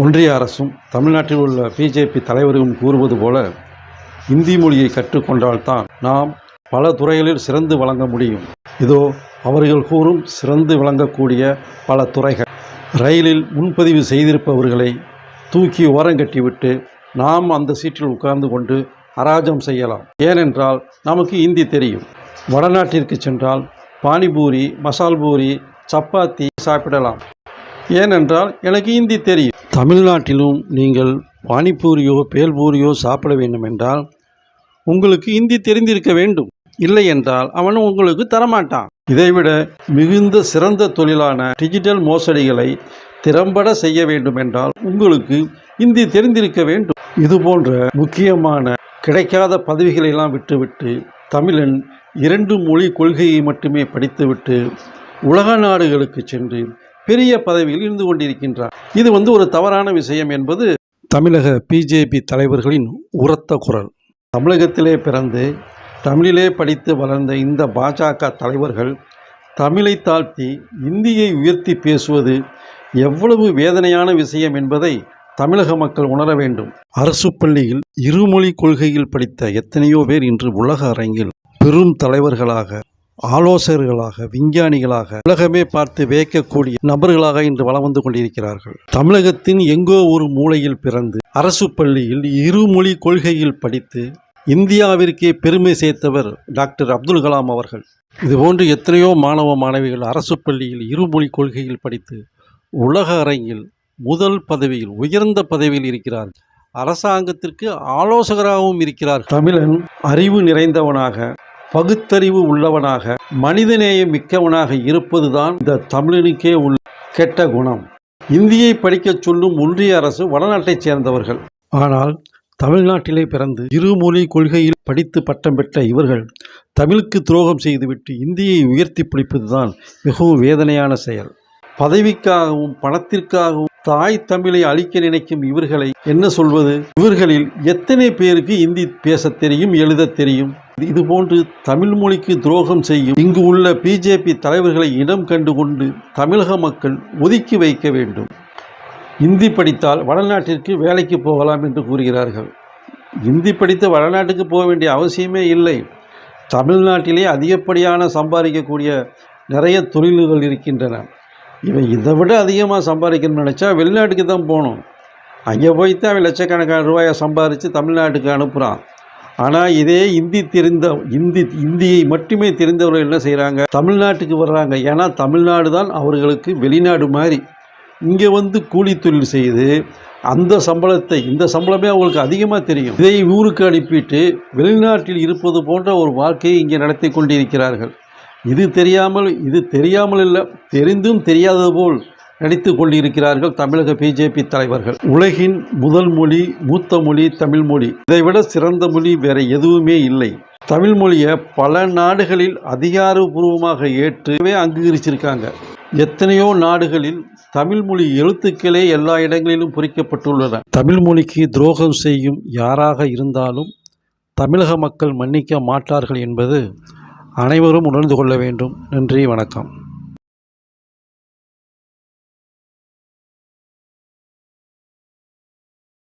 ஒன்றிய அரசும் தமிழ்நாட்டில் உள்ள பிஜேபி தலைவர்களும் கூறுவது போல இந்தி மொழியை கற்றுக்கொண்டால்தான் நாம் பல துறைகளில் சிறந்து விளங்க முடியும். இதோ அவர்கள் கூறும் சிறந்து விளங்கக்கூடிய பல துறைகள். ரயிலில் முன்பதிவு செய்திருப்பவர்களை தூக்கி ஓரங்கட்டிவிட்டு நாம் அந்த சீட்டில் உட்கார்ந்து கொண்டு அராஜகம் செய்யலாம். ஏனென்றால் நமக்கு இந்தி தெரியும். வடநாட்டிற்கு சென்றால் பானிபூரி, மசால் பூரி, சப்பாத்தி சாப்பிடலாம். ஏனென்றால் எனக்கு இந்தி தெரியும். தமிழ்நாட்டிலும் நீங்கள் பானிபூரியோ பேல்பூரியோ சாப்பிட வேண்டும் என்றால் உங்களுக்கு இந்தி தெரிந்திருக்க வேண்டும். இல்லை என்றால் அவனும் உங்களுக்கு தரமாட்டான். இதைவிட மிகுந்த சிறந்த தொழிலான டிஜிட்டல் மோசடிகளை திறம்பட செய்ய வேண்டும் என்றால் உங்களுக்கு இந்தி தெரிந்திருக்க வேண்டும். இதுபோன்ற முக்கியமான கிடைக்காத பதவிகளெல்லாம் விட்டுவிட்டு தமிழன் 2 மொழி கொள்கையை மட்டுமே படித்துவிட்டு உலக நாடுகளுக்கு சென்று பெரிய பதவியில் இருந்து கொண்டிருக்கின்றார். இது ஒரு தவறான விஷயம் என்பது தமிழக பிஜேபி தலைவர்களின் உரத்த குரல். தமிழகத்திலே பிறந்து தமிழிலே படித்து வளர்ந்த இந்த பாஜக தலைவர்கள் தமிழை தாழ்த்தி இந்தியை உயர்த்தி பேசுவது எவ்வளவு வேதனையான விஷயம் என்பதை தமிழக மக்கள் உணர வேண்டும். அரசு பள்ளியில் இருமொழி கொள்கையில் படித்த எத்தனையோ பேர் இன்று உலக அரங்கில் பெரும் தலைவர்களாக, ஆலோசகர்களாக, விஞ்ஞானிகளாக, உலகமே பார்த்து வியக்கக்கூடிய நபர்களாக இன்று வலம் வந்து கொண்டிருக்கிறார்கள். தமிழகத்தின் எங்கோ ஒரு மூலையில் பிறந்து அரசு பள்ளியில் இருமொழி கொள்கையில் படித்து இந்தியாவிற்கே பெருமை சேர்த்தவர் டாக்டர் அப்துல் கலாம் அவர்கள். இதுபோன்று எத்தனையோ மாணவ மாணவிகள் அரசு பள்ளியில் இருமொழி கொள்கையில் படித்து உலக அரங்கில் முதல் பதவியில், உயர்ந்த பதவியில் இருக்கிறார்கள். அரசாங்கத்திற்கு ஆலோசகராகவும் இருக்கிறார். தமிழன் அறிவு நிறைந்தவனாக, பகுத்தறிவு உள்ளவனாக, மனிதநேயம் மிக்கவனாக இருப்பதுதான் இந்த தமிழனுக்கே உள்ள கெட்ட குணம். இந்தியை படிக்கச் சொல்லும் ஒன்றிய அரசு வடநாட்டைச் சேர்ந்தவர்கள். ஆனால் தமிழ்நாட்டிலே பிறந்து இருமொழி கொள்கையில் படித்து பட்டம் பெற்ற இவர்கள் தமிழுக்கு துரோகம் செய்துவிட்டு இந்தியை உயர்த்தி பிடிப்பதுதான் மிகவும் வேதனையான செயல். பதவிக்காகவும் பணத்திற்காகவும் தாய் தமிழை அழிக்க நினைக்கும் இவர்களை என்ன சொல்வது? இவர்களில் எத்தனை பேருக்கு இந்தி பேச தெரியும், எழுத தெரியும்? இதுபோன்று தமிழ் மொழிக்கு துரோகம் செய்யும் இங்கு உள்ள பிஜேபி தலைவர்களை இனம் கண்டு கொண்டு தமிழக மக்கள் ஒதுக்கி வைக்க வேண்டும். இந்தி படித்தால் வடநாட்டிற்கு வேலைக்கு போகலாம் என்று கூறுகிறார்கள். இந்தி படித்து வடநாட்டுக்கு போக வேண்டிய அவசியமே இல்லை. தமிழ்நாட்டிலே அதிகப்படியான சம்பாதிக்கக்கூடிய நிறைய தொழில்கள் இருக்கின்றன. இவன் இதை விட அதிகமாக சம்பாதிக்கணும்னு நினச்சா வெளிநாட்டுக்கு தான் போகணும். அங்கே போய்த்தான் அவன் லட்சக்கணக்கான ரூபாயை சம்பாதிச்சு தமிழ்நாட்டுக்கு அனுப்புகிறான். ஆனால் இதே இந்தியை மட்டுமே தெரிந்தவர்கள் என்ன செய்கிறாங்க? தமிழ்நாட்டுக்கு வர்றாங்க. ஏன்னா தமிழ்நாடு தான் அவர்களுக்கு வெளிநாடு மாதிரி. இங்கே கூலி தொழில் செய்து அந்த சம்பளத்தை, இந்த சம்பளமே அவங்களுக்கு அதிகமாக தெரியும். இதை ஊருக்கு அனுப்பிட்டு வெளிநாட்டில் இருப்பது போன்ற ஒரு வாழ்க்கையை இங்கே நடத்தி கொண்டிருக்கிறார்கள். இது தெரியாமல் இல்லை, தெரிந்தும் தெரியாதது போல் நடித்து கொண்டிருக்கிறார்கள் தமிழக பிஜேபி தலைவர்கள். உலகின் முதல் மொழி, மூத்த மொழி தமிழ் மொழி. இதைவிட சிறந்த மொழி வேற எதுவுமே இல்லை. தமிழ் மொழியை பல நாடுகளில் அதிகாரபூர்வமாக ஏற்றுவே அங்கீகரிச்சிருக்காங்க. எத்தனையோ நாடுகளில் தமிழ் மொழி எழுத்துக்களே எல்லா இடங்களிலும் பொறிக்கப்பட்டுள்ளன. தமிழ் மொழிக்கு துரோகம் செய்யும் யாராக இருந்தாலும் தமிழக மக்கள் மன்னிக்க மாட்டார்கள் என்பது அனைவரும் உணர்ந்து கொள்ள வேண்டும். நன்றி, வணக்கம்.